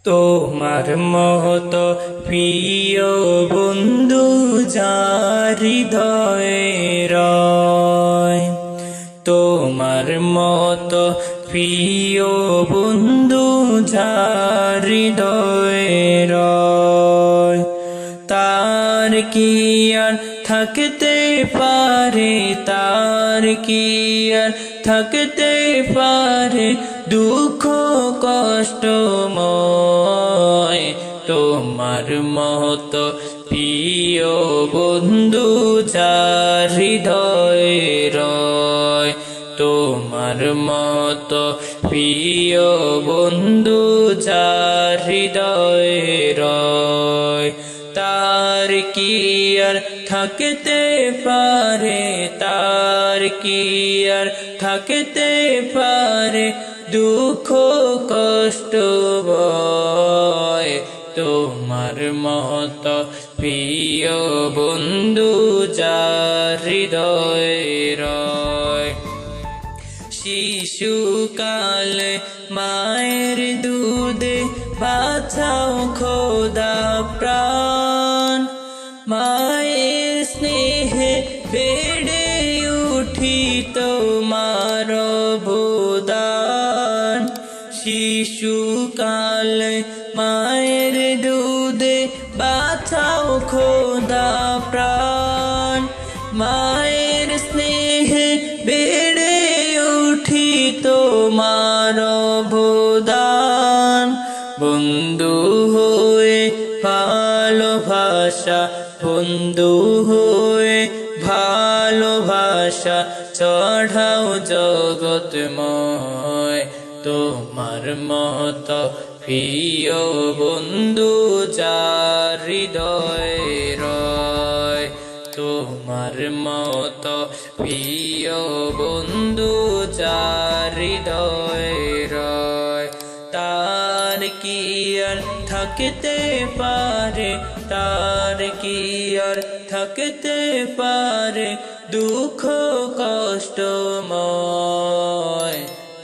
তোমার মতো প্রিয় বন্ধু যার হৃদয়ে রয়, তোমার মতো প্রিয় বন্ধু যার হৃদয়ে রয়, তার কি আর থাকতে পারে, তার কি আর থাকতে পারে দুঃখ কষ্টময়। তোমার মতো প্রিয় বন্ধু যার হৃদয়ে রয়, তোমার মতো প্রিয় বন্ধু যার হৃদয়ে রয়, তার কি আর থাকতে পারে, তার কি আর থাকতে পারে দুঃখ কষ্ট ভয়। তোমার মতো প্রিয় বন্ধু যার হৃদয়ে রয়, শিশুকাল মায়ের দুধে বাঁচাও খোদা প্রাণ, মায়ের স্নেহে বেড়ে উঠি তোমার অবদান। শিশুকাল মায়ের দুধে বাঁচাও খোদা প্রাণ, মায়ের স্নেহে বেড়ে উঠি তোমার অবদান। বন্ধু হয়ে ভালোবাসা, বন্ধু হয়ে ভালোবাসা চড়াও জগৎময়। তোমার মতো প্রিয় বন্ধু যার হৃদয়ে রয়, তোমার মতো প্রিয় বন্ধু যার হৃদয়ে রয়, তার কি আর থাকতে পারে, তার কি আর থাকতে পারে দুঃখ কষ্টময়।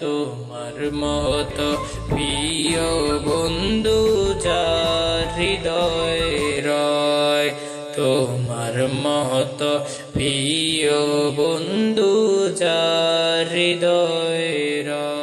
তোমার মতো প্রিয় বন্ধু যার হৃদয়ে রয়, তোমার মতো প্রিয় বন্ধু যার হৃদয়ে রয়।